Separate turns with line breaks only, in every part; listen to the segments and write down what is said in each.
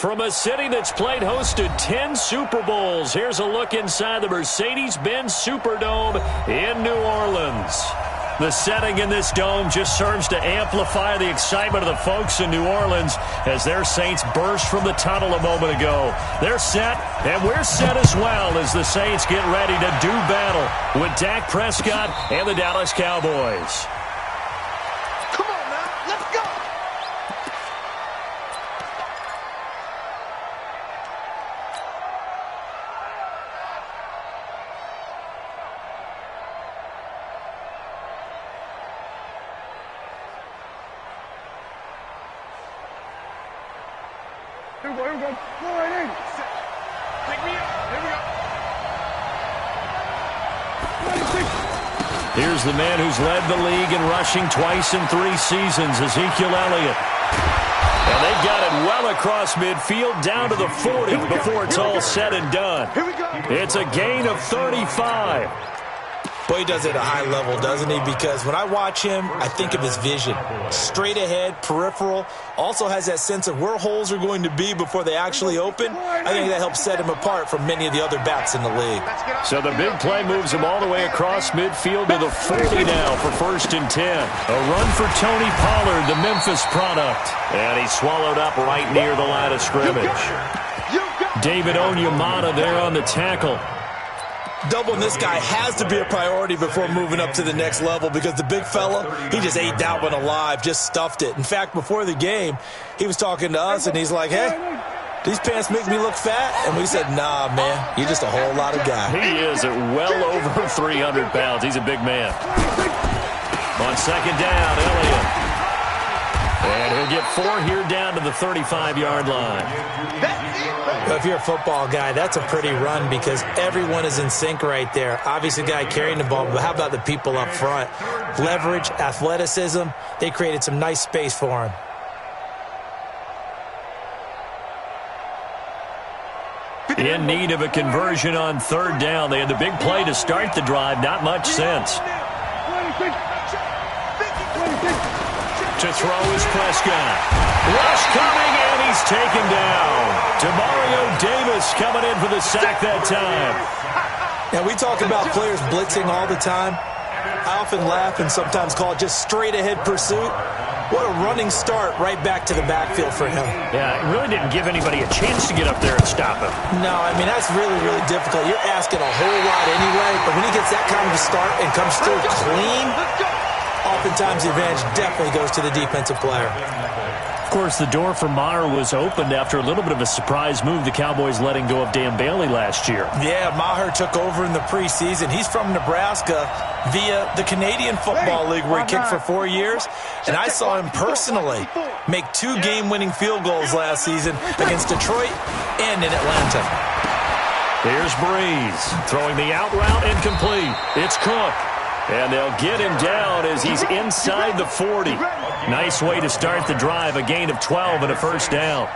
From a city that's played host to 10 Super Bowls, here's a look inside the Mercedes-Benz Superdome in New Orleans. The setting in this dome just serves to amplify the excitement of the folks in New Orleans as their Saints burst from the tunnel a moment ago. They're set, and we're set as well as the Saints get ready to do battle with Dak Prescott and the Dallas Cowboys.
Come on now, let's go!
Here we go, Go right in.
Pick me up. Here we go.
Here's the man who's led the league in rushing twice in 3 seasons, Ezekiel Elliott. And they've got it well across midfield down to the 40 before it's all said and done.
Here we go.
It's a gain of 35.
Boy, he does it at a high level, doesn't he? Because when I watch him, I think of his vision. Straight ahead, peripheral. Also has that sense of where holes are going to be before they actually open. I think that helps set him apart from many of the other backs in the league.
So the big play moves him all the way across midfield to the 40 now for 1st and 10. A run for Tony Pollard, the Memphis product. And he's swallowed up right near the line of scrimmage. David Onyemata there on the tackle.
Doubling this guy has to be a priority before moving up to the next level because the big fella, he just ate that one alive, just stuffed it. In fact, before the game, he was talking to us, and he's like, hey, these pants make me look fat? And we said, nah, man, you're just a whole lot of guy.
He is at well over 300 pounds. He's a big man. On 2nd down, Elliott. And he'll get 4 here down to the 35-yard line.
If you're a football guy, that's a pretty run because everyone is in sync right there. Obviously, the guy carrying the ball, but how about the people up front? Leverage, athleticism, they created some nice space for him.
In need of a conversion on 3rd down. They had the big play to start the drive. Not much sense. To throw is Prescott. Rush coming, and he's taken down. Demario Davis coming in for the sack that time.
Now, we talk about players blitzing all the time. I often laugh and sometimes call it just straight-ahead pursuit. What a running start right back to the backfield for him.
Yeah, it really didn't give anybody a chance to get up there and stop him.
No, I mean, that's really, really difficult. You're asking a whole lot anyway, but when he gets that kind of a start and comes through clean, oftentimes the advantage definitely goes to the defensive player.
Of course, the door for Maher was opened after a little bit of a surprise move. The Cowboys letting go of Dan Bailey last year.
Yeah, Maher took over in the preseason. He's from Nebraska via the Canadian Football League where he kicked for 4 years. And I saw him personally make 2 game-winning field goals last season against Detroit and in Atlanta.
Here's Breeze throwing the out route incomplete. It's Cook. And they'll get him down as he's inside the 40. Nice way to start the drive, a gain of 12 and a 1st down.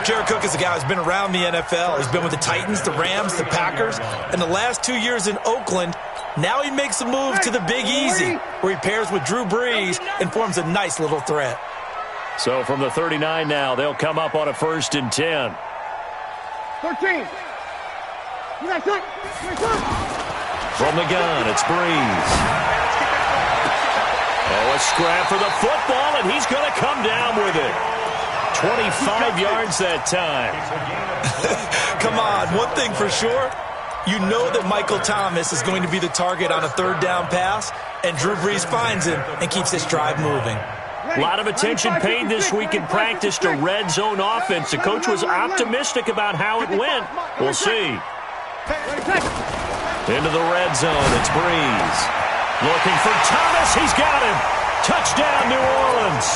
Jared Cook is a guy who's been around the NFL. He's been with the Titans, the Rams, the Packers, and the last 2 years in Oakland. Now he makes a move to the Big Easy, where he pairs with Drew Brees and forms a nice little threat.
So from the 39 now, they'll come up on a 1st and 10.
13.
From the gun, it's Breeze. Oh, a scrap for the football, and he's going to come down with it. 25 yards that time.
Come on, one thing for sure. You know that Michael Thomas is going to be the target on a 3rd down pass, and Drew Brees finds him and keeps this drive moving.
A lot of attention paid this week in practice to red zone offense. The coach was optimistic about how it went. We'll see. Into the red zone, it's Breeze. Looking for Thomas, he's got him. Touchdown, New Orleans.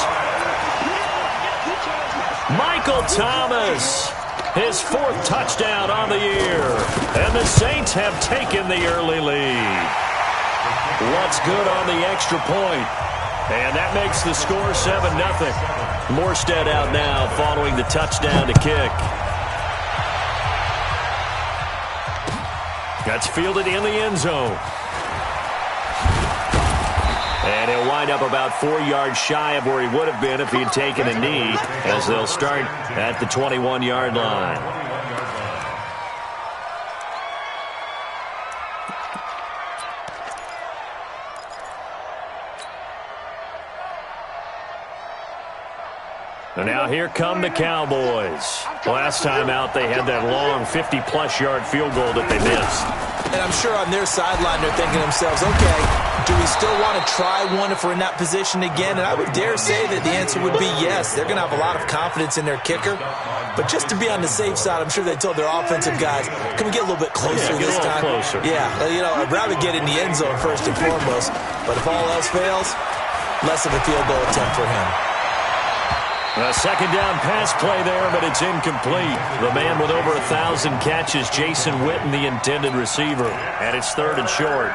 Michael Thomas, his 4th touchdown on the year. And the Saints have taken the early lead. What's good on the extra point? And that makes the score 7-0. Morstead out now following the touchdown to kick. That's fielded in the end zone. And he'll wind up about 4 yards shy of where he would have been if he had taken a knee, as they'll start at the 21-yard line. And now here come the Cowboys. Last time out, they had that long 50-plus yard field goal that they missed.
And I'm sure on their sideline they're thinking to themselves, okay, do we still want to try one if we're in that position again? And I would dare say that the answer would be yes. They're going to have a lot of confidence in their kicker. But just to be on the safe side, I'm sure they told their offensive guys, can we get a little bit closer this time?
Closer.
Yeah, I'd rather get in the end zone first and foremost. But if all else fails, less of a field goal attempt for him.
A second down pass play there, but it's incomplete. The man with over 1,000 catches, Jason Witten, the intended receiver. And it's 3rd and short.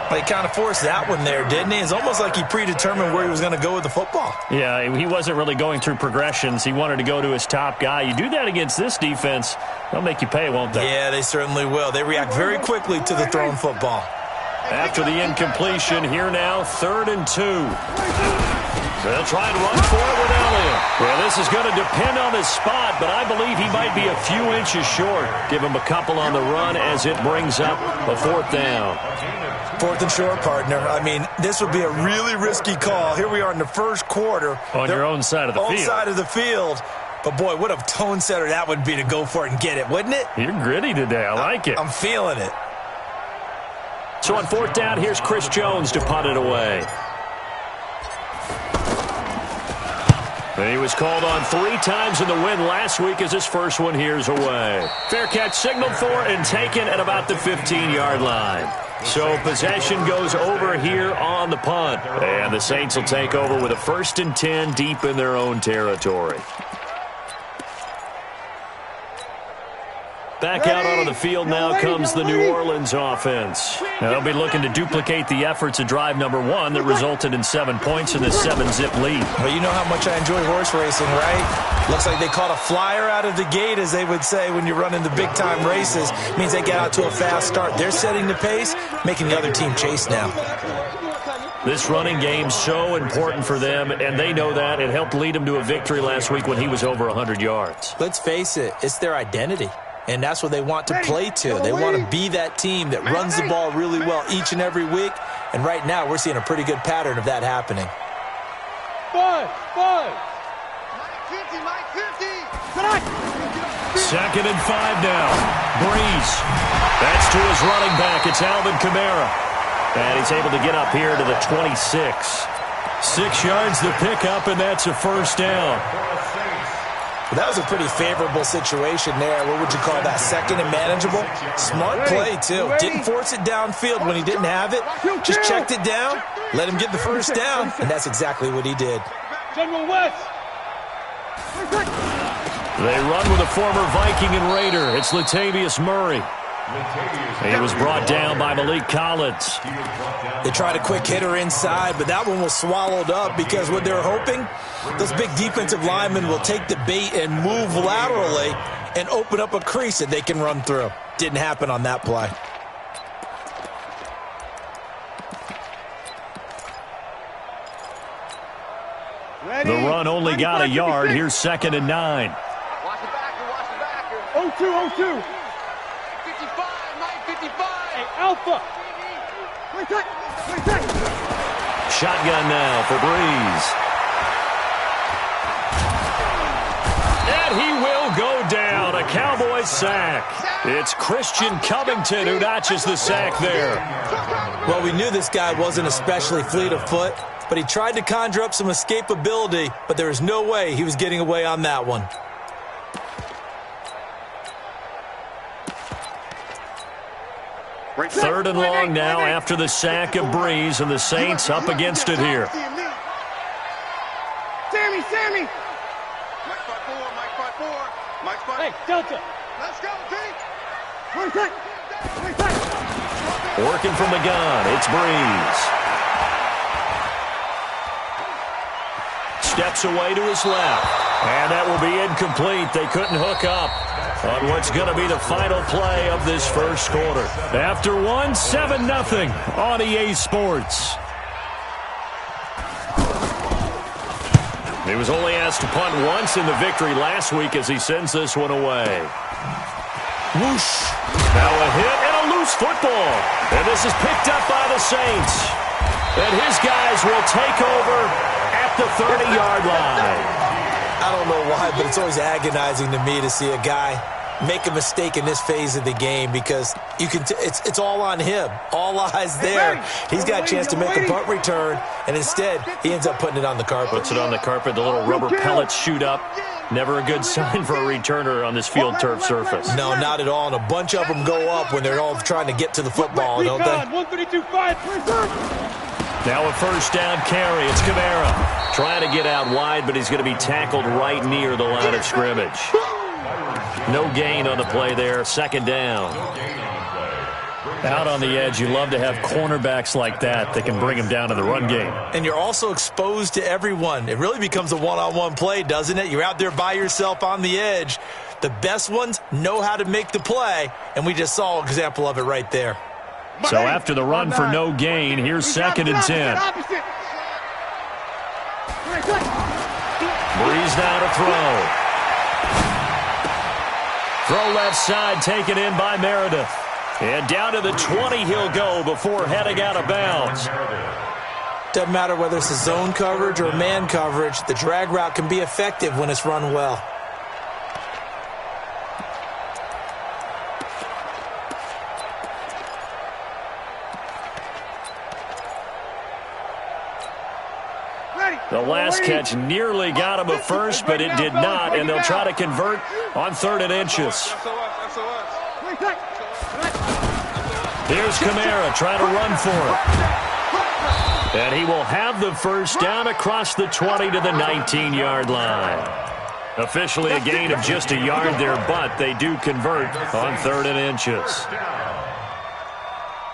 Well, he kind of forced that one there, didn't he? It's almost like he predetermined where he was going to go with the football.
Yeah, he wasn't really going through progressions. He wanted to go to his top guy. You do that against this defense, they'll make you pay, won't they?
Yeah, they certainly will. They react very quickly to the thrown football.
After the incompletion, here now, 3rd and 2. They'll try and run for it with Elliott. Well, this is going to depend on his spot, but I believe he might be a few inches short. Give him a couple on the run as it brings up a 4th down.
4th and short, partner. I mean, this would be a really risky call. Here we are in the first quarter.
On your own side of the field.
Own side of the field. But, boy, what a tone setter that would be to go for it and get it, wouldn't it?
You're gritty today. I like it.
I'm feeling it.
So on 4th down, here's Chris Jones to punt it away. And he was called on 3 times in the win last week as his first one here's away. Fair catch signaled for and taken at about the 15-yard line. So possession goes over here on the punt. And the Saints will take over with a 1st and 10 deep in their own territory. Back out onto the field now comes the New Orleans offense. Now they'll be looking to duplicate the efforts of drive number 1 that resulted in 7 points in the 7-zip lead.
Well, you know how much I enjoy horse racing, right? Looks like they caught a flyer out of the gate, as they would say when you're running the big-time races. It means they get out to a fast start. They're setting the pace, making the other team chase now.
This running game's so important for them, and they know that. It helped lead them to a victory last week when he was over 100 yards.
Let's face it, it's their identity. And that's what they want to play to. They want to be that team that runs the ball really well each and every week. And right now, we're seeing a pretty good pattern of that happening.
5.
2nd and 5 now. Breeze. That's to his running back. It's Alvin Kamara. And he's able to get up here to the 26. 6 yards to pick up, and that's a 1st down.
Well, that was a pretty favorable situation there. What would you call that? 2nd and manageable? Smart play, too. Didn't force it downfield when he didn't have it. Just checked it down, let him get the 1st down, and that's exactly what he did.
General West.
They run with a former Viking and Raider. It's Latavius Murray. He was brought down by Malik Collins.
They tried a quick hitter inside, but that one was swallowed up because what they're hoping, those big defensive linemen will take the bait and move laterally and open up a crease that they can run through. Didn't happen on that play.
The run only got a yard. Here's 2nd and 9.
Watch the backer.
0-2.
55, Mike, 55.
Hey, Alpha.
Shotgun now for Breeze. And he will go down. A Cowboys sack. It's Christian Covington who notches the sack there.
Well, we knew this guy wasn't especially fleet of foot, but he tried to conjure up some escapability, but there was no way he was getting away on that one.
Third and long now after the sack of Breeze, and the Saints up against it here.
Sammy!
Mike 5-4, Mike 5-4. Mike 5.
Hey, Delta!
Let's go, Pete!
Working from the gun, it's Breeze. Steps away to his left, and that will be incomplete. They couldn't hook up on what's going to be the final play of this first quarter. After 7-0 on EA Sports. He was only asked to punt once in the victory last week as he sends this one away.
Whoosh.
Now a hit and a loose football. And this is picked up by the Saints. And his guys will take over at the 30-yard line.
I don't know why, but it's always agonizing to me to see a guy make a mistake in this phase of the game because you can. It's all on him. All eyes there. He's got a chance to make a punt return, and instead he ends up putting it on the carpet.
Puts it on the carpet. The little rubber pellets shoot up. Never a good sign for a returner on this field turf surface.
No, not at all. And a bunch of them go up when they're all trying to get to the football, don't they?
132-5.
Now a first down carry. It's Kamara. Trying to get out wide, but he's going to be tackled right near the line of scrimmage. No gain on the play there. Second down. Out on the edge, you love to have cornerbacks like that can bring him down to the run game.
And you're also exposed to everyone. It really becomes a one-on-one play, doesn't it? You're out there by yourself on the edge. The best ones know how to make the play, and we just saw an example of it right there.
So after the run for no gain, here's 2nd and 10. Breeze now to throw. Throw left side, taken in by Meredith. And down to the 20 he'll go before heading out of bounds.
Doesn't matter whether it's a zone coverage or man coverage, the drag route can be effective when it's run well.
The last catch nearly got him a first, but it did not, and they'll try to convert on 3rd and inches. Here's Kamara trying to run for it. And he will have the first down across the 20 to the 19-yard line. Officially a gain of just a yard there, but they do convert on 3rd and inches.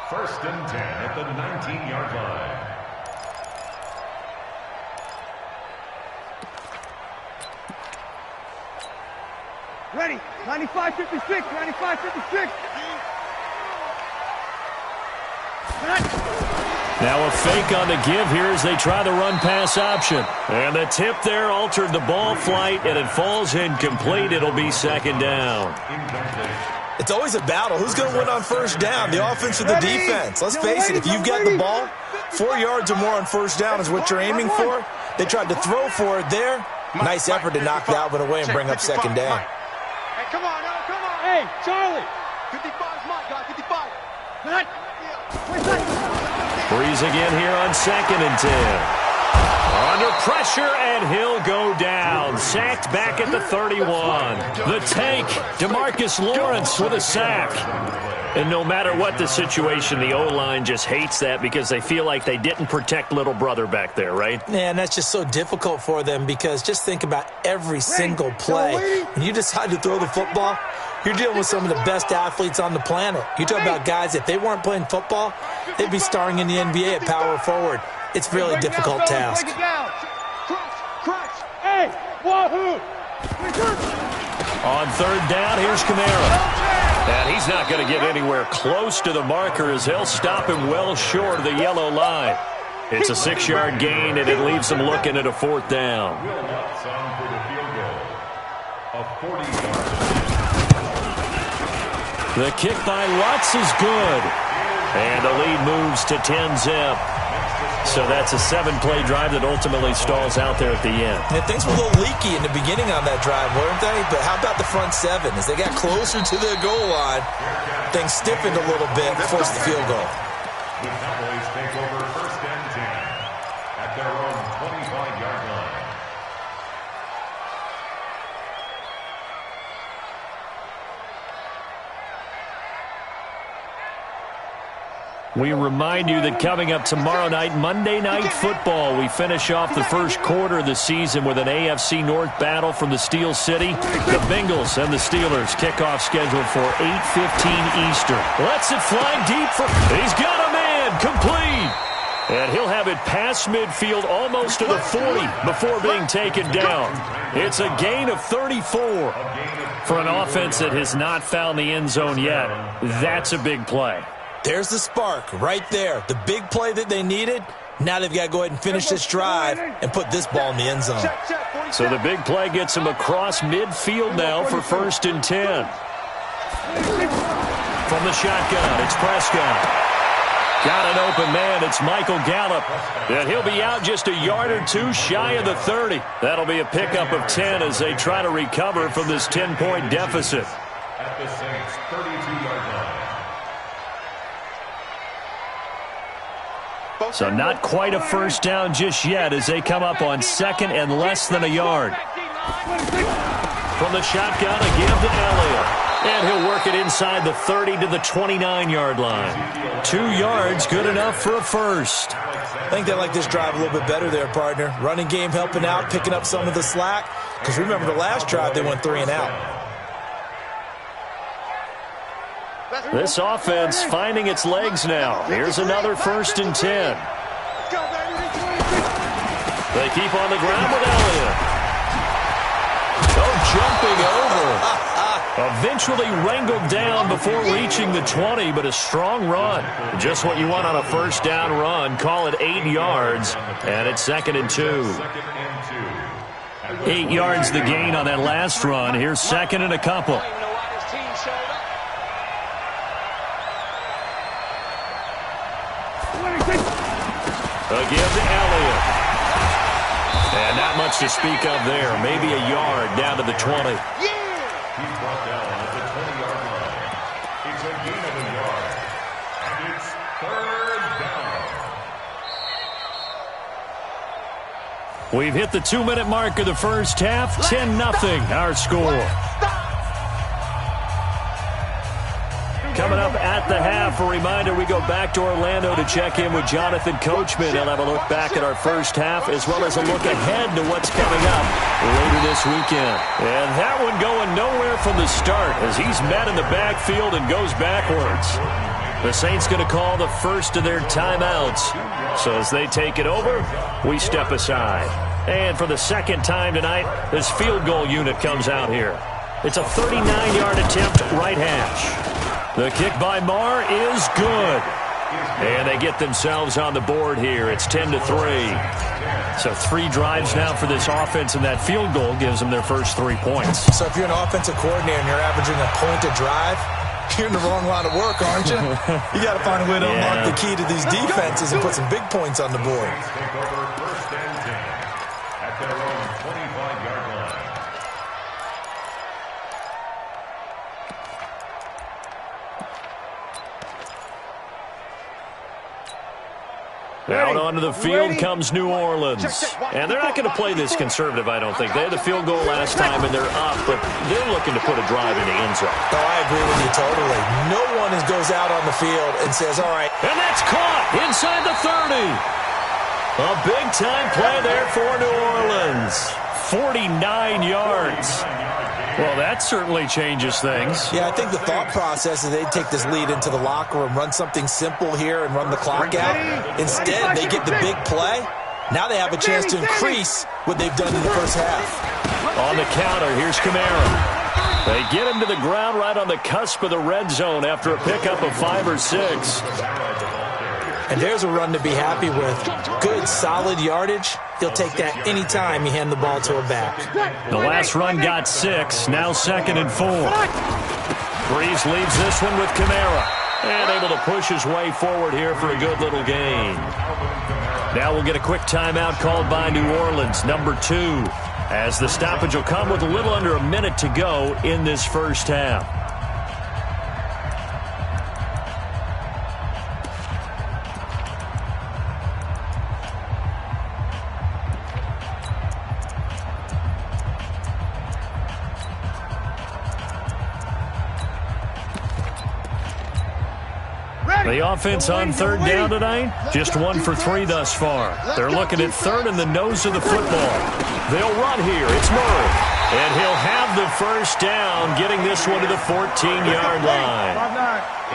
1st and 10 at the 19-yard line.
Ready. 95-56. 95-56.
Now a fake on the give here as they try the run-pass option. And the tip there altered the ball flight, and it falls incomplete. It'll be 2nd down.
It's always a battle. Who's going to win on 1st down, the offense or the defense? Let's face it, if you've got the ball, 4 yards or more on 1st down is what you're aiming for. They tried to throw for it there. Nice effort to knock that one away and bring up 2nd down.
Hey, come on, come on. Hey, Charlie. 55's mine, guys. 55.
Breeze again here on 2nd and 10. Under pressure, and he'll go down. Sacked back at the 31. The tank, DeMarcus Lawrence with a sack. And no matter what the situation, the O-line just hates that because they feel like they didn't protect little brother back there, right?
Yeah, and that's just so difficult for them because just think about every single play. When you decide to throw the football, you're dealing with some of the best athletes on the planet. You talk about guys, if they weren't playing football, they'd be starring in the NBA at power forward. It's a really difficult task.
Hey, wahoo!
On 3rd down, here's Kamara. And he's not going to get anywhere close to the marker as they'll stop him well short of the yellow line. It's a 6-yard gain, and it leaves them looking at a 4th down. The kick by Lutz is good. And the lead moves to 10-zip. So that's a 7-play drive that ultimately stalls out there at the end.
And things were a little leaky in the beginning on that drive, weren't they? But how about the front 7? As they got closer to the goal line, things stiffened a little bit and forced the field goal.
The Cowboys take over 1st and 10 at their own 25-yard line.
We remind you that coming up tomorrow night, Monday Night Football, we finish off the first quarter of the season with an AFC North battle from the Steel City. The Bengals and the Steelers kickoff scheduled for 8:15 Eastern. Lets it fly deep for... He's got a man, complete! And he'll have it past midfield almost to the 40 before being taken down. It's a gain of 34. For an offense that has not found the end zone yet, that's a big play.
There's the spark right there. The big play that they needed, Now they've got to go ahead and finish this drive and put this ball in the end zone.
So the big play gets him across midfield now for 1st and 10. From the shotgun, it's Prescott. Got an open man. It's Michael Gallup. And he'll be out just a yard or two shy of the 30. That'll be a pickup of 10 as they try to recover from this 10-point deficit.
At the Saints' 32-yard line.
So not quite a first down just yet as they come up on 2nd and less than a yard. From the shotgun, a give to Elliott. And he'll work it inside the 30 to the 29-yard line. 2 yards, good enough for a first.
I think they like this drive a little bit better there, partner. Running game helping out, picking up some of the slack. Because remember the last drive, they went 3 and out.
This offense finding its legs now. Here's another 1st and 10. They keep on the ground with Elliott. Oh, jumping over. Eventually wrangled down before reaching the 20, but a strong run. Just what you want on a first down run. Call it 8 yards, and it's 2nd and 2. 8 yards the gain on that last run. Here's 2nd and a couple. A give to Elliott. And not much to speak of there. Maybe a yard down to the 20.
He's brought down at the 20-yard line. It's a gain of a yard. And it's 3rd down.
We've hit the 2-minute mark of the first half. 10-0 our score. Coming up at the half, a reminder, we go back to Orlando to check in with Jonathan Coachman. He'll have a look back at our first half as well as a look ahead to what's coming up later this weekend. And that one going nowhere from the start as he's met in the backfield and goes backwards. The Saints going to call the first of their timeouts. So as they take it over, we step aside. And for the second time tonight, this field goal unit comes out here. It's a 39-yard attempt right hash. The kick by Marr is good. And they get themselves on the board here. It's 10-3. So 3 drives now for this offense, and that field goal gives them their first 3 points.
So if you're an offensive coordinator and you're averaging a point a drive, you're in the wrong line of work, aren't you? You got to find a way to unlock the key to these defenses and put some big points on the board.
Take over 1st and 10 at their own 25-yard line.
Out onto the field comes New Orleans. And they're not going to play this conservative, I don't think. They had the field goal last time, and they're up, but they're looking to put a drive in the end zone.
Oh, I agree with you totally. No one goes out on the field and says, all right.
And that's caught inside the 30. A big-time play there for New Orleans. 49 yards. Well, that certainly changes things.
Yeah, I think the thought process is they'd take this lead into the locker room, run something simple here and run the clock out. Instead, they get the big play. Now they have a chance to increase what they've done in the first half.
On the counter, here's Kamara. They get him to the ground right on the cusp of the red zone after a pickup of 5 or 6.
And there's a run to be happy with. Good, solid yardage. He'll take that any time you hand the ball to a back.
The last run got 6, now 2nd and 4. Breeze leaves this one with Kamara. And able to push his way forward here for a good little gain. Now we'll get a quick timeout called by New Orleans, number 2. As the stoppage will come with a little under a minute to go in this first half. The offense on 3rd down tonight, just 1 for 3 thus far. They're looking at 3rd in the nose of the football. They'll run here. It's Murray. And he'll have the first down, getting this one to the 14-yard line.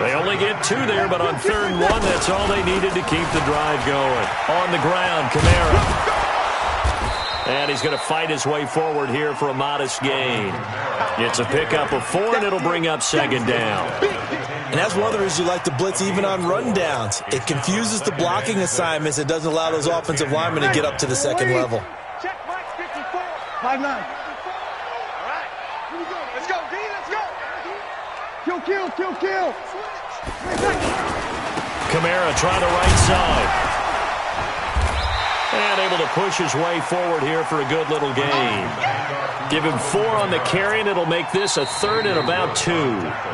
They only get 2 there, but on 3rd and 1, that's all they needed to keep the drive going. On the ground, Kamara. And he's going to fight his way forward here for a modest gain. It's a pickup of 4, and it'll bring up second down.
And that's one of the reasons you like to blitz even on rundowns. It confuses the blocking assignments. It doesn't allow those offensive linemen to get up to the second level.
Check Mike 54. 5'9". All right. Here we go. Let's go, D. Let's go. Kill.
Kamara trying the right side. And able to push his way forward here for a good little gain. Give him 4 on the carry, and it'll make this a 3rd and about 2.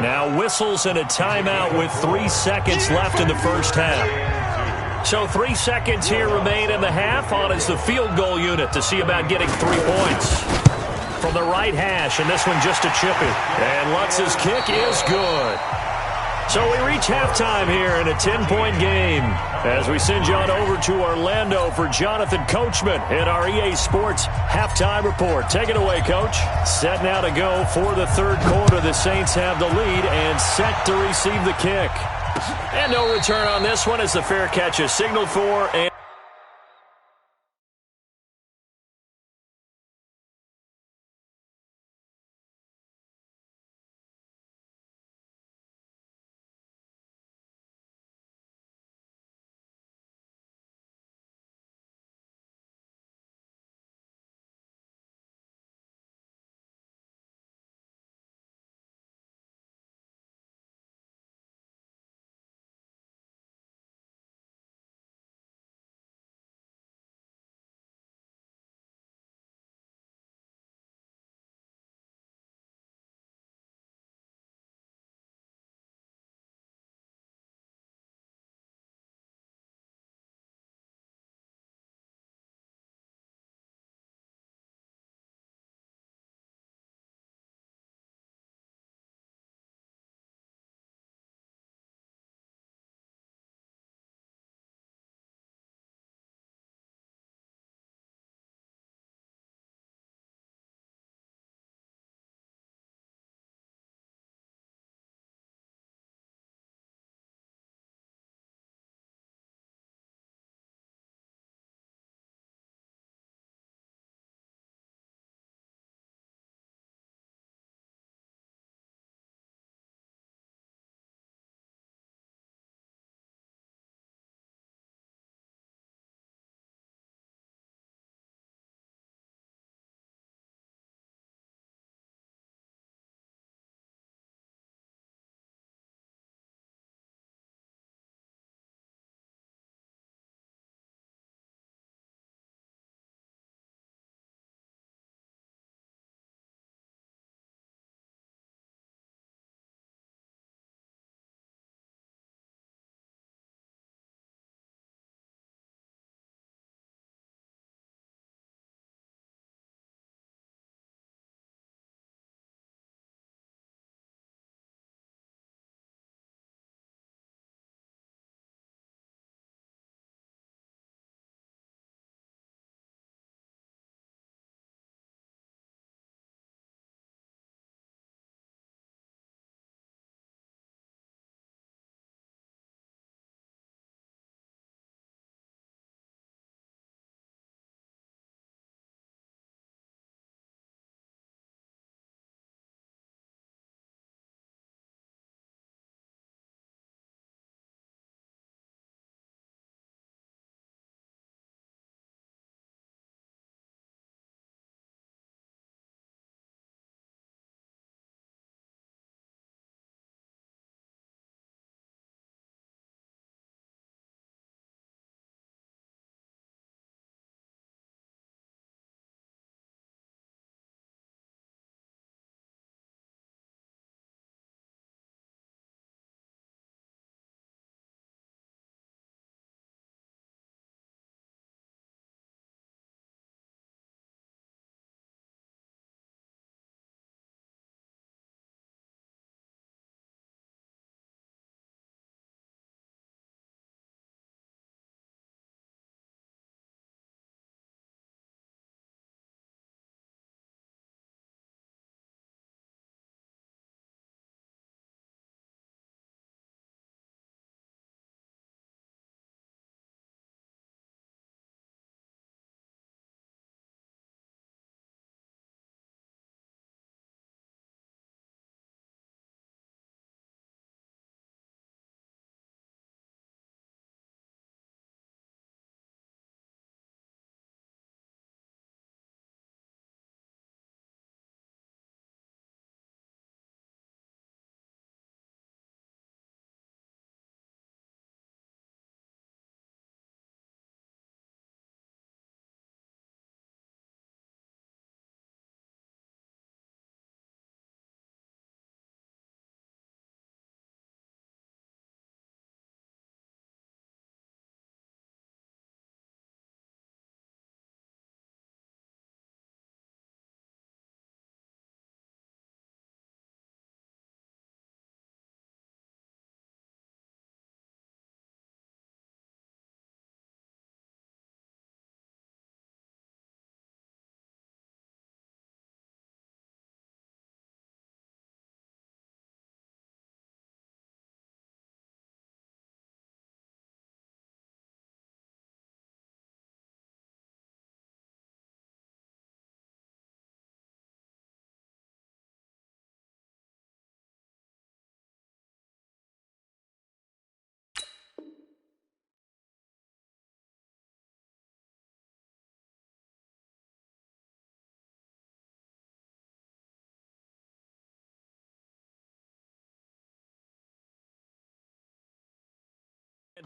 Now whistles and a timeout with 3 seconds left in the first half. So 3 seconds here remain in the half. On is the field goal unit to see about getting 3 points. From the right hash, and this one just a chippy. And Lutz's kick is good. So we reach halftime here in a 10-point game as we send you on over to Orlando for Jonathan Coachman in our EA Sports Halftime Report. Take it away, Coach. Set now to go for the third quarter. The Saints have the lead and set to receive the kick. And no return on this one as the fair catch is signaled for. And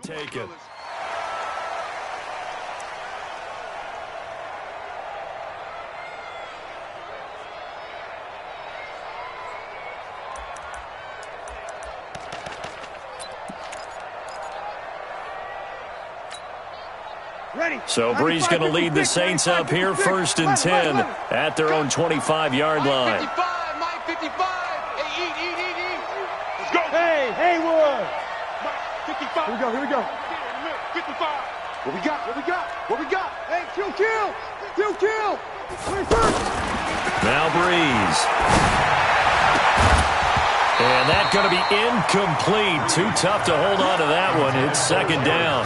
Take it. So Bree's going to lead the Saints up here 1st and 10 at their own 25-yard line.
55, Mike 55. Hey, eat.
Let's go. Hey, Haywood.
55.
Here we go.
55.
What we got? Hey, kill.
Now Breeze. And that's going to be incomplete. Too tough to hold on to that one. It's 2nd down.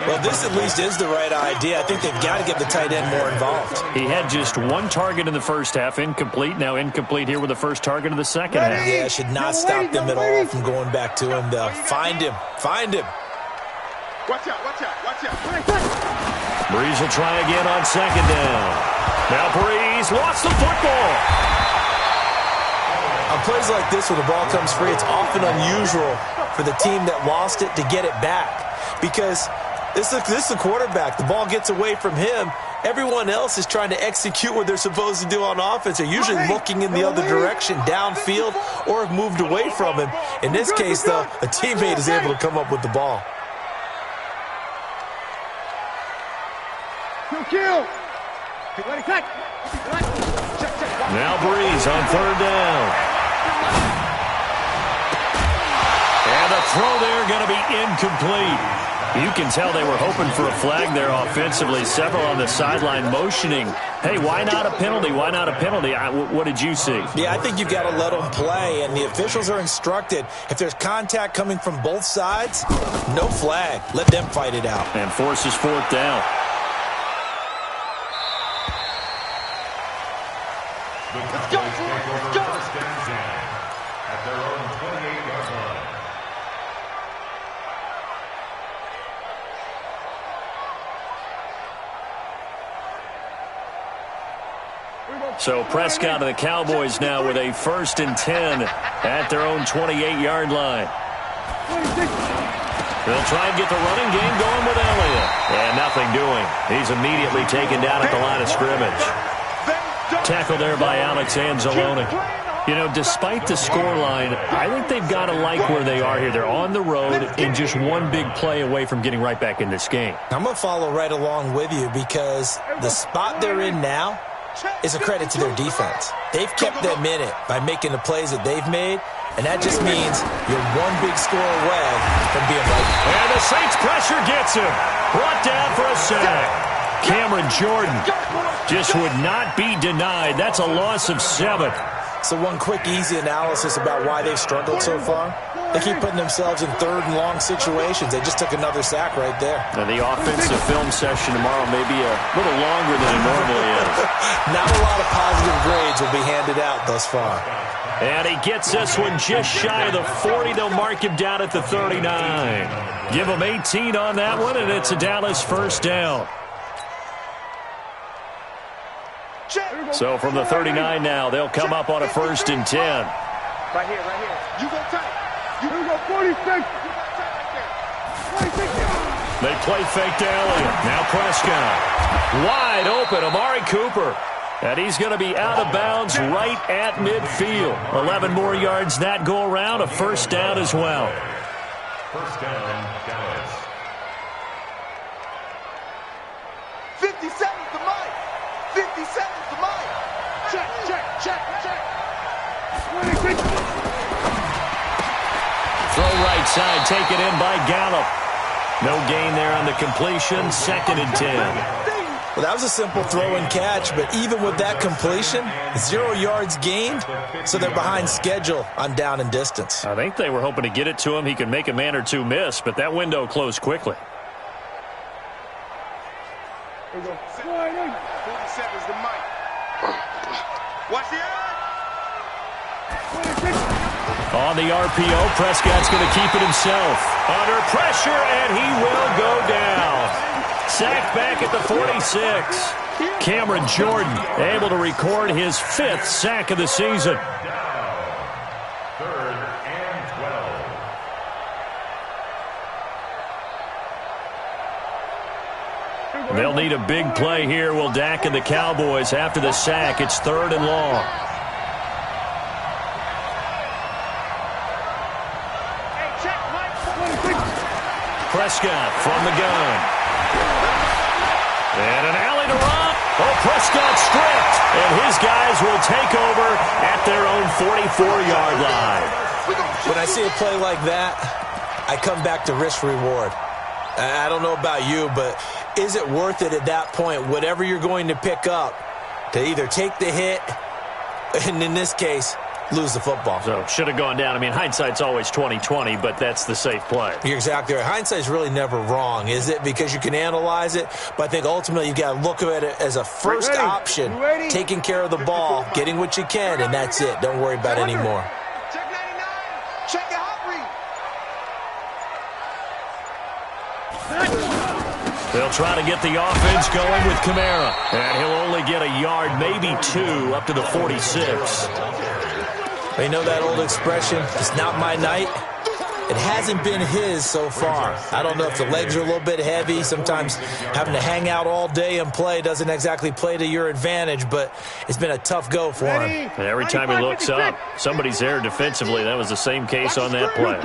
Well, this at least is the right idea. I think they've got to get the tight end more involved.
He had just 1 target in the first half, incomplete. Now incomplete here with the first target of the second half.
Yeah, should not stop them at all from going back to him, though. Find him.
Watch out.
Breeze will try again on 2nd down. Now Breeze lost the football.
On plays like this, when the ball comes free, it's often unusual for the team that lost it to get it back. Because this is the quarterback. The ball gets away from him. Everyone else is trying to execute what they're supposed to do on offense. They're usually looking in the other direction, downfield, or have moved away from him. In this case, though, a teammate is able to come up with the ball.
Kill.
Now Breeze on 3rd down. And the throw there going to be incomplete. You can tell they were hoping for a flag there offensively. Several on the sideline motioning. Hey, why not a penalty? What did you see?
Yeah, I think you've got to let them play, and the officials are instructed. If there's contact coming from both sides, no flag. Let them fight it out.
And forces 4th down.
Let's go.
First and 10 at their own 28-yard line.
So Prescott and the Cowboys now with a 1st and 10 at their own 28-yard line. They'll try and get the running game going with Elliott. And nothing doing. He's immediately taken down at the line of scrimmage. Tackle there by Alex Anzalone. You know, despite the scoreline, I think they've got to like where they are here. They're on the road and just one big play away from getting right back in this game.
I'm going to follow right along with you because the spot they're in now is a credit to their defense. They've kept them in it by making the plays that they've made, and that just means you're one big score away from being right.
And the Saints pressure gets him. Brought down for a sack. Cameron Jordan just would not be denied. That's a loss of 7.
So one quick, easy analysis about why they've struggled so far. They keep putting themselves in 3rd and long situations. They just took another sack right there.
Now the offensive film session tomorrow may be a little longer than it normally is.
Not a lot of positive grades will be handed out thus far.
And he gets this one just shy of the 40. They'll mark him down at the 39. Give him 18 on that one, and it's a Dallas 1st down. So from the 39 now, they'll come up on a 1st and 10.
Right here. You go tight.
You go 46.
They play fake to Elliott. Now Prescott. Wide open, Amari Cooper. And he's going to be out of bounds right at midfield. 11 more yards that go around, a 1st down as well.
1st down, Dallas.
50 seconds to Mike. 50 seconds to Mike. Check.
26.
Throw right side, taken in by Gallup. No gain there on the completion, 2nd and 10.
Well, that was a simple throw and catch, but even with that completion, 0 yards gained, so they're behind schedule on down and distance.
I think they were hoping to get it to him. He could make a man or two miss, but that window closed quickly.
40 seconds to Mike. Watch the eye.
On the RPO, Prescott's going to keep it himself. Under pressure, and he will go down. Sacked back at the 46. Cameron Jordan able to record his 5th sack of the season.
Down. 3rd and 12.
They'll need a big play here. Will Dak and the Cowboys after the sack. It's 3rd and long. Prescott from the gun. And an alley to run. Oh, Prescott stripped. And his guys will take over at their own 44-yard line.
When I see a play like that, I come back to risk-reward. I don't know about you, but is it worth it at that point, whatever you're going to pick up, to either take the hit, and in this case, lose the football?
So, should have gone down. I mean, hindsight's always 20/20, but that's the safe play.
You're exactly right. Hindsight's really never wrong, is it? Because you can analyze it, but I think ultimately you've got to look at it as a first option, taking care of the ball, getting what you can, and that's it. Don't worry about it anymore.
Check 99. Check your hot read.
They'll try to get the offense going with Kamara. And he'll only get a yard, maybe 2, up to the 46.
You know that old expression, it's not my night? It hasn't been his so far. I don't know if the legs are a little bit heavy. Sometimes having to hang out all day and play doesn't exactly play to your advantage, but it's been a tough go for him.
And every time he looks up, somebody's there defensively. That was the same case on that play.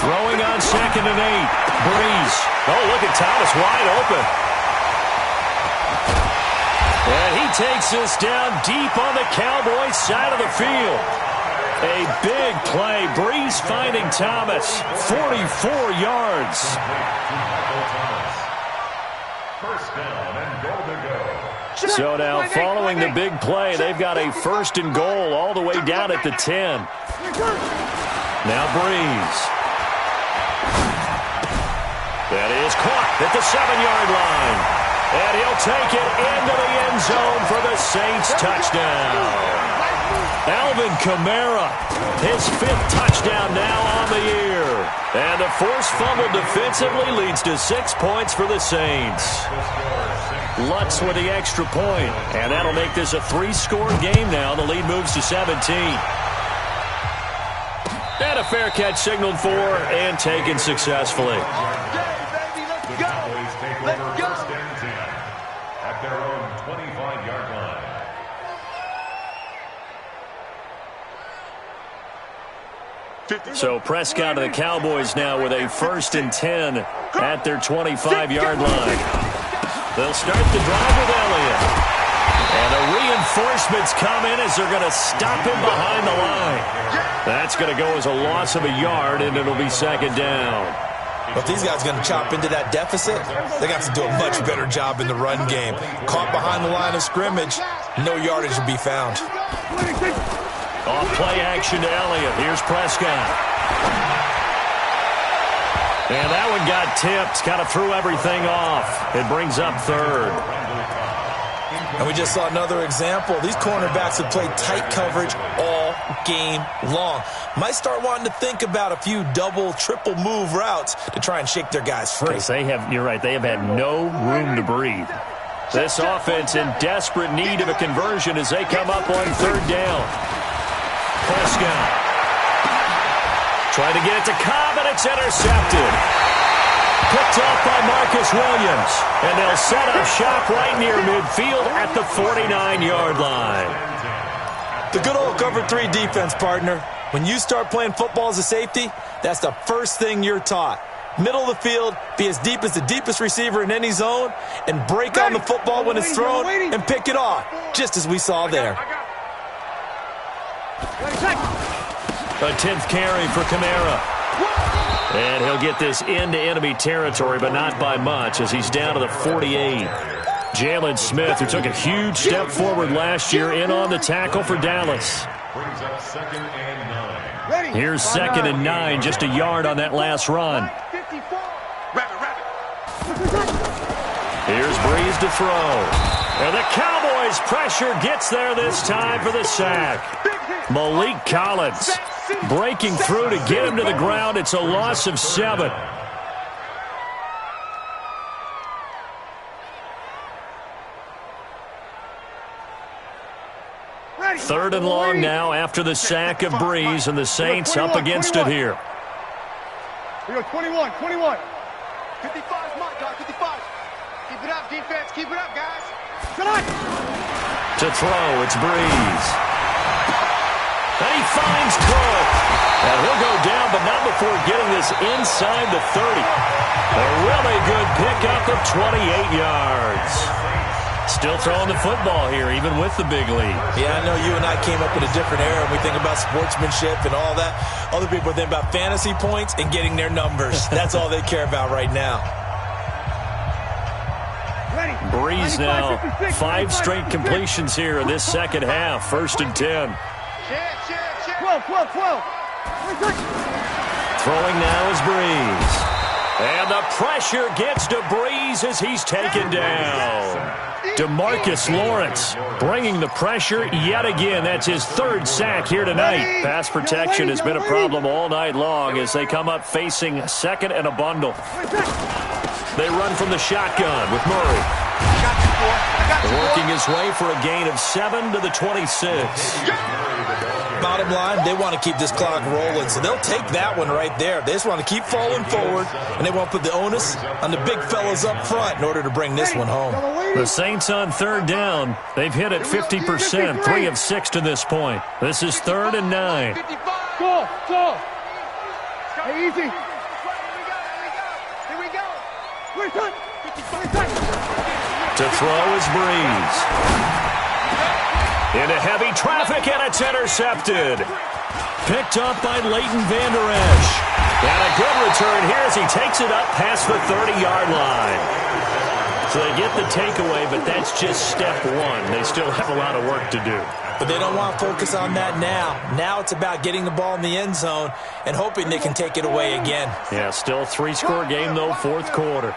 Throwing on 2nd and 8. Breeze. Oh, look at Thomas wide open. And he takes this down deep on the Cowboys side of the field. A big play. Breeze finding Thomas. 44 yards.
First down and goal to go.
So now following the big play, they've got a 1st and goal all the way down at the 10. Now Breeze. That is caught at the 7-yard line. And he'll take it into the end zone for the Saints touchdown. Alvin Kamara, his 5th touchdown now on the year. And the forced fumble defensively leads to 6 points for the Saints. Lutz with the extra point. And that'll make this a 3-score game now. The lead moves to 17. And a fair catch signaled for and taken successfully.
The Cowboys take over 1st and 10 at their own 25-yard line.
So Prescott and the Cowboys now with a 1st and 10 at their 25-yard line. They'll start the drive with Elliott. And the reinforcements come in as they're going to stop him behind the line. That's going to go as a loss of a yard, and it'll be 2nd down.
But if these guys are going to chop into that deficit, they got to do a much better job in the run game. Caught behind the line of scrimmage, no yardage to be found.
Off play action to Elliott. Here's Prescott. And that one got tipped. Kind of threw everything off. It brings up 3rd.
And we just saw another example. These cornerbacks have played tight coverage all game long. Might start wanting to think about a few double, triple move routes to try and shake their guys free.
You're right, they have had no room to breathe. This offense in desperate need of a conversion as they come up on 3rd down. Prescott trying to get it to Cobb, and it's intercepted. Picked off by Marcus Williams. And they'll set up shop right near midfield at the 49-yard line.
The good old cover 3 defense, partner. When you start playing football as a safety, that's the first thing you're taught. Middle of the field, be as deep as the deepest receiver in any zone, and break on the football when it's thrown and pick it off, just as we saw there.
A 10th carry for Kamara. And he'll get this into enemy territory, but not by much, as he's down to the 48. Jalen Smith, who took a huge step forward last year, in on the tackle for Dallas.
Brings up 2nd and 9.
Here's 2nd and 9, just a yard on that last run. Here's Breeze to throw. And the Cowboys' pressure gets there this time for the sack. Malik Collins breaking through to get him to the ground. It's a loss of 7. Third and long now after the sack of Breeze, and the Saints up against it here.
We go 21, 21.
55's mine, dog, 55. Keep it up, defense. Keep it up, guys.
Good on.
To throw, it's Breeze. And he finds Cook. And he'll go down, but not before getting this inside the 30. A really good pickup of 28 yards. Still throwing the football here, even with the big lead.
Yeah, I know you and I came up in a different era, and we think about sportsmanship and all that. Other people think about fantasy points and getting their numbers. That's all they care about right now.
Breeze now, 5 straight completions here in this second half. 1st and 10.
12.
Throwing now is Breeze. And the pressure gets to Breeze as he's taken down. DeMarcus Lawrence bringing the pressure yet again. That's his 3rd sack here tonight. Pass protection has been a problem all night long as they come up facing 2nd and a bundle. They run from the shotgun with Murray. Working his way for a gain of 7 to the 26.
Bottom line, they want to keep this clock rolling, so they'll take that one right there. They just want to keep falling forward, and they want to put the onus on the big fellas up front in order to bring this one home.
The Saints on 3rd down. They've hit it 50%, 3 of 6 to this point. This is 3rd and 9.
Go. Hey, easy.
Here we go.
To throw is Breeze. Into heavy traffic, and it's intercepted. Picked up by Leighton Vander Esch. And a good return here as he takes it up past the 30-yard line. So they get the takeaway, but that's just step 1. They still have a lot of work to do.
But they don't want to focus on that now. Now it's about getting the ball in the end zone and hoping they can take it away again.
Yeah, still a 3-score game, though, 4th quarter.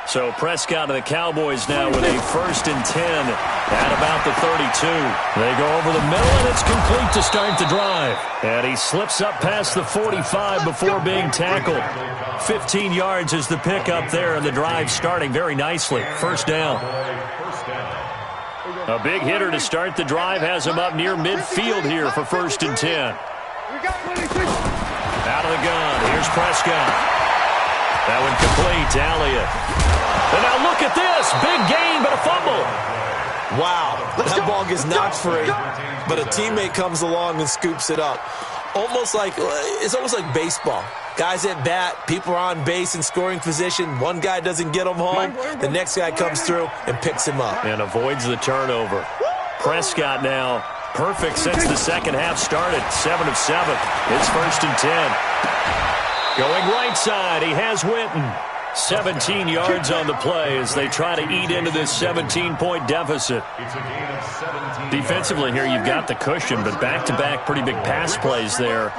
So Prescott and the Cowboys now with a 1st and 10 at about the 32. They go over the middle, and it's complete to start the drive. And he slips up past the 45 before being tackled. 15 yards is the pickup there, and the drive starting very nicely. 1st down. A big hitter to start the drive has him up near midfield here for 1st and 10. Out of the gun, here's Prescott. That one complete to Elliott. And now look at this. Big gain, but a fumble.
Wow. That ball gets knocked free, but a teammate comes along and scoops it up. It's almost like baseball. Guys at bat, people are on base in scoring position. One guy doesn't get him home. The next guy comes through and picks him up.
And avoids the turnover. Prescott now perfect since the second half started. 7 of 7. It's 1st and 10. Going right side, he has Winton. 17 yards on the play as they try to eat into this 17-point deficit. Defensively here, you've got the cushion, but back-to-back pretty big pass plays there.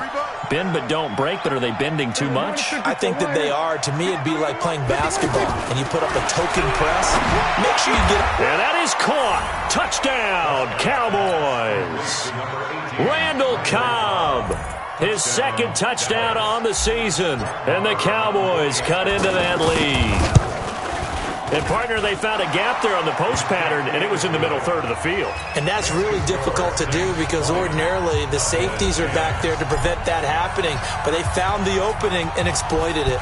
Bend but don't break, but are they bending too much?
I think that they are. To me, it'd be like playing basketball, and you put up a token press. Make sure you get it.
And that is caught. Touchdown, Cowboys. Randall Cobb. His 2nd touchdown on the season. And the Cowboys cut into that lead. And, partner, they found a gap there on the post pattern, and it was in the middle 3rd of the field.
And that's really difficult to do because ordinarily the safeties are back there to prevent that happening. But they found the opening and exploited it.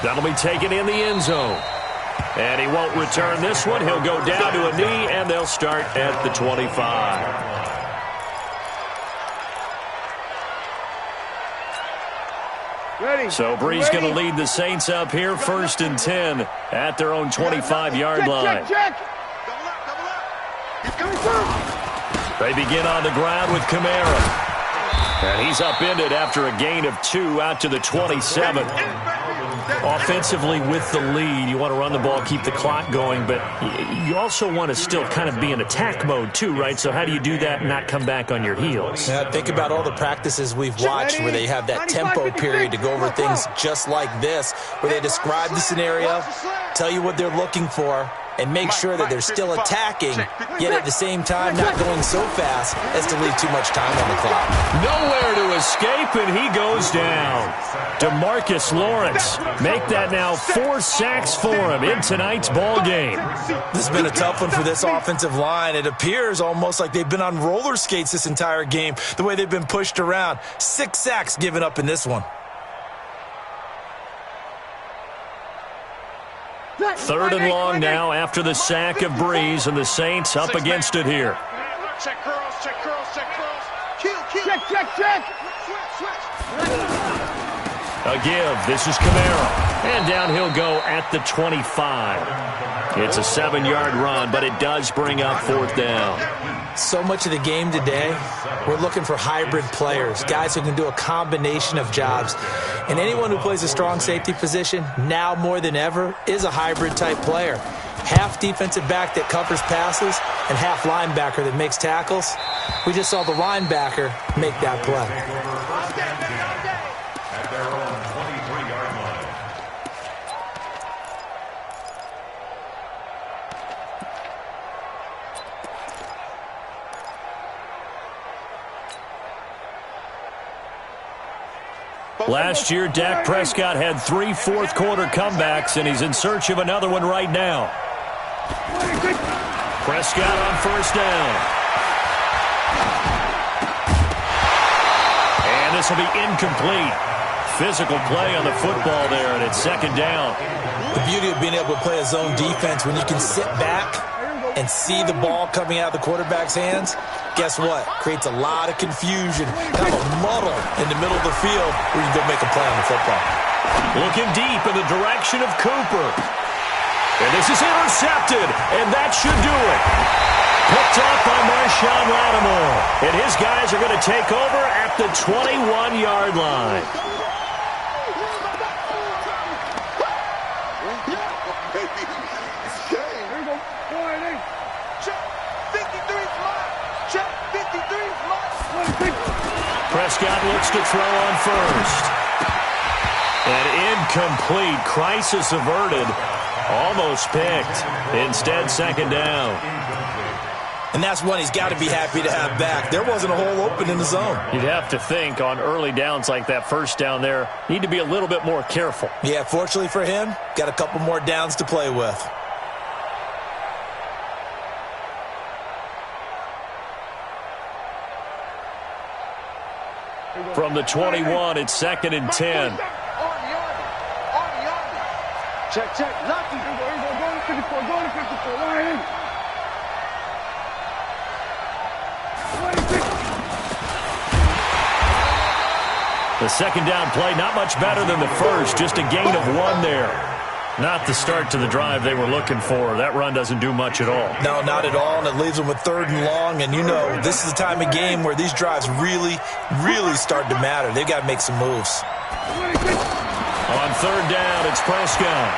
That'll be taken in the end zone. And he won't return this one. He'll go down to a knee, and they'll start at the 25. So Breeze going to lead the Saints up here, 1st and 10 at their own 25-yard line.
Check.
They begin on the ground with Kamara. And he's upended after a gain of 2 out to the 27. Offensively with the lead, you want to run the ball, keep the clock going, but you also want to still kind of be in attack mode too, right? So how do you do that and not come back on your heels?
Yeah, think about all the practices we've watched where they have that tempo period to go over things just like this, where they describe the scenario, tell you what they're looking for, and make sure that they're still attacking, yet at the same time not going so fast as to leave too much time on the clock.
Nowhere to escape, and he goes down. DeMarcus Lawrence, make that now 4 sacks for him in tonight's ball game.
This has been a tough one for this offensive line. It appears almost like they've been on roller skates this entire game, the way they've been pushed around. 6 sacks given up in this one.
3rd and long now after the sack of Breeze, and the Saints up against it here.
Check curls, check curls, check curls. Check, check, check.
A give. This is Kamara. And down he'll go at the 25. It's a 7-yard run, but it does bring up 4th down.
So much of the game today, we're looking for hybrid players, guys who can do a combination of jobs. And anyone who plays a strong safety position, now more than ever, is a hybrid type player. Half defensive back that covers passes and half linebacker that makes tackles. We just saw the linebacker make that play.
At their own 23-yard line.
Last year, Dak Prescott had 3 fourth-quarter comebacks, and he's in search of another one right now. Prescott on 1st down. And this will be incomplete. Physical play on the football there, and it's 2nd down.
The beauty of being able to play a zone defense when you can sit back and see the ball coming out of the quarterback's hands, guess what? Creates a lot of confusion, kind of a muddle in the middle of the field where you can go make a play on the football.
Looking deep in the direction of Cooper. And this is intercepted, and that should do it. Picked up by Marshawn Lattimore. And his guys are going to take over at the 21-yard line. Prescott looks to throw on 1st. And incomplete. Crisis averted. Almost picked. Instead, 2nd down.
And that's one he's got to be happy to have back. There wasn't a hole open in the zone.
You'd have to think on early downs like that 1st down there, need to be a little bit more careful.
Yeah, fortunately for him, got a couple more downs to play with.
From the 21, it's 2nd and 10.
Check, check. Lucky. Go to 54. Go to 54. Line in.
The 2nd down play, not much better than the first. Just a gain of 1 there. Not the start to the drive they were looking for. That run doesn't do much at all.
No, not at all, and it leaves them with 3rd and long. And you know, this is the time of game where these drives really, really start to matter. They've got to make some moves.
On 3rd down, it's Prescott.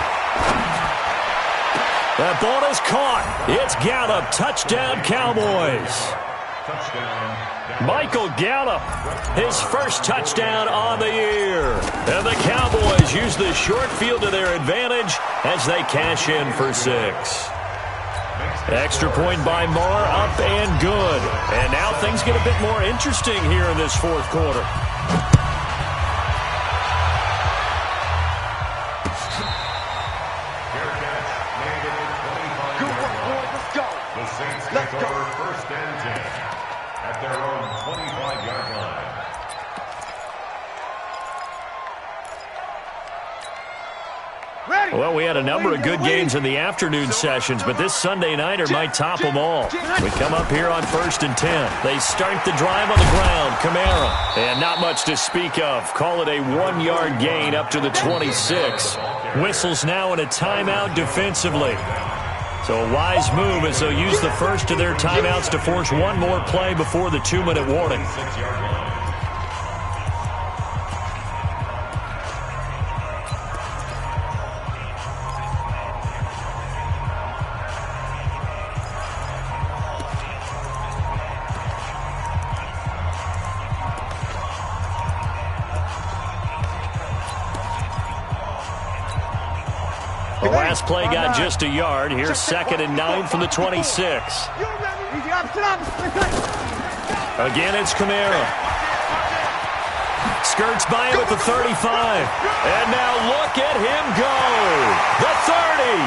That ball is caught. It's Gallup. Touchdown, Cowboys. Michael Gallup, his first touchdown on the year. And the Cowboys use the short field to their advantage as they cash in for 6. Extra point by Marr, up and good. And now things get a bit more interesting here in this 4th quarter.
Let's go. 1st and 10 at their own 25-yard line.
Well, we had a number of good games in the afternoon sessions, but this Sunday nighter might top them all. We come up here on 1st and 10. They start the drive on the ground. Kamara. And not much to speak of. Call it a 1-yard gain up to the 26. Whistles now in a timeout defensively. So a wise move as they'll use the first of their timeouts to force one more play before the 2-minute warning. play got just a yard. Here's 2nd and 9 from the 26. Again, it's Kamara. Skirts by him at the 35. And now look at him go. The 30.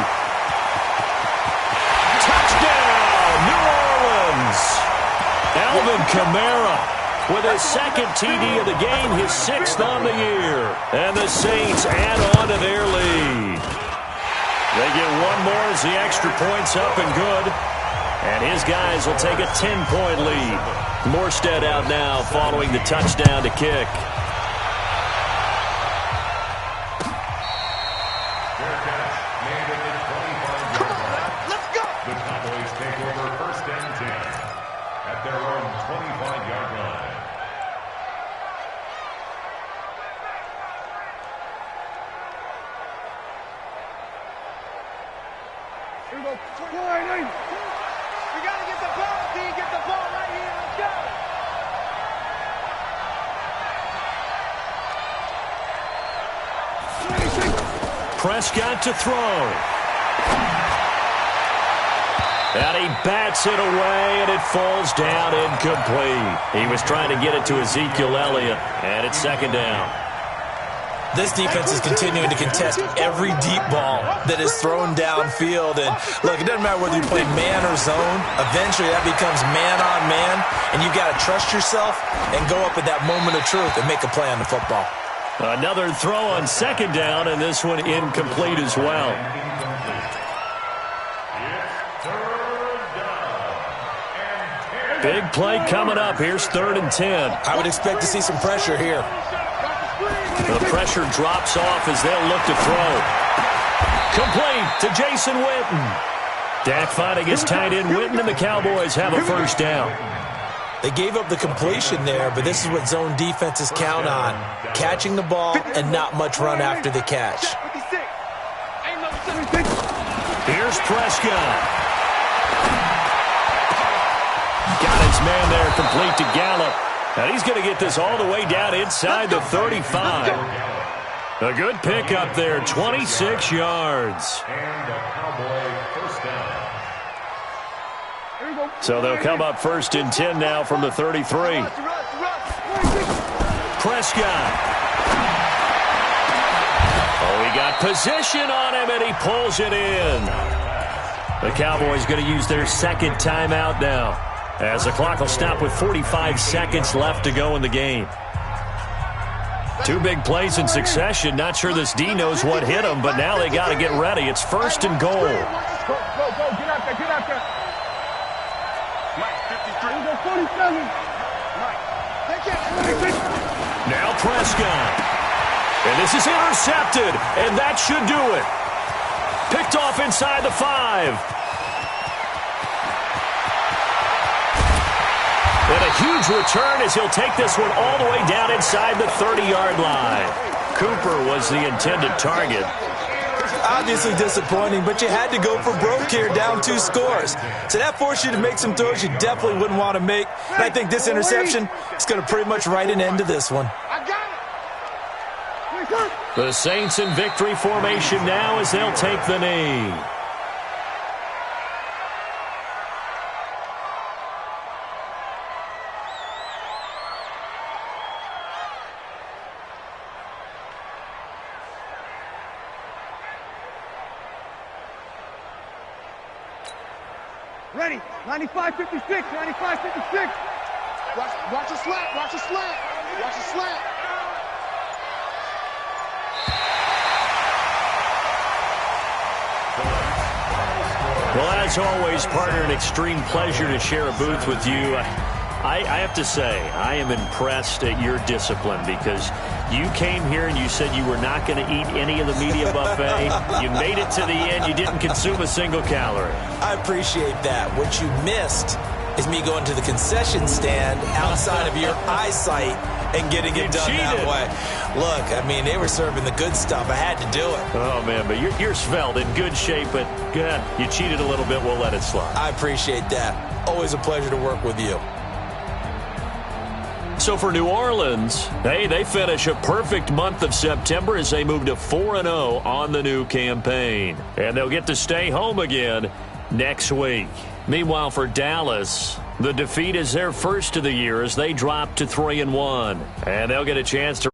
Touchdown, New Orleans. Alvin Kamara with his 2nd TD of the game, his 6th on the year. And the Saints add on to their lead. They get one more as the extra point's up and good. And his guys will take a 10-point lead. Morstead out now following the touchdown to kick.
The Cowboys take over 1st and 10 at their own 25-yard line.
Here we go. We got to get the ball, D. Get the ball right here. Let's go.
Prescott to throw. And he bats it away, and it falls down incomplete. He was trying to get it to Ezekiel Elliott, and it's 2nd down.
This defense is continuing to contest every deep ball that is thrown downfield. And, look, it doesn't matter whether you play man or zone. Eventually, that becomes man-on-man, and you've got to trust yourself and go up at that moment of truth and make a play on the football.
Another throw on 2nd down, and this one incomplete as well. Big play coming up. Here's 3rd and 10.
I would expect to see some pressure here.
The pressure drops off as they'll look to throw. Complete to Jason Witten. Dak finding his tight end Witten, and the Cowboys have a 1st down.
They gave up the completion there, but this is what zone defenses count on. Catching the ball and not much run after the catch.
Here's Prescott. Got his man there, complete to Gallup. And he's going to get this all the way down inside the 35. A good pickup there, 26 yards.
And a Cowboy 1st down.
So they'll come up 1st and 10 now from the 33. Prescott. Oh, he got position on him, and he pulls it in. The Cowboys going to use their 2nd timeout now, as the clock will stop with 45 seconds left to go in the game. 2 big plays in succession. Not sure this D knows what hit him, but now they got to get ready. It's 1st and goal.
Go, get out there, get out there.
Now Prescott. And this is intercepted, and that should do it. Picked off inside the 5. And a huge return as he'll take this one all the way down inside the 30-yard line. Cooper was the intended target.
Obviously disappointing, but you had to go for broke here, down 2 scores. So that forced you to make some throws you definitely wouldn't want to make. And I think this interception is going to pretty much write an end to this one.
The Saints in victory formation now as they'll take the knee.
Ready. 95, 56, 95, 56. Watch a slant, watch a slant, watch a slant.
Well, as always, partner, an extreme pleasure to share a booth with you. I have to say, I am impressed at your discipline because you came here and you said you were not going to eat any of the media buffet. You made it to the end. You didn't consume a single calorie.
I appreciate that. What you missed is me going to the concession stand outside of your eyesight and getting it done that way. Look, I mean, they were serving the good stuff. I had to do it.
Oh, man, but you're svelte, in good shape, but you cheated a little bit. We'll let it slide.
I appreciate that. Always a pleasure to work with you.
So for New Orleans, hey, they finish a perfect month of September as they move to 4-0 on the new campaign. And they'll get to stay home again next week. Meanwhile, for Dallas, the defeat is their first of the year as they drop to 3-1. And they'll get a chance to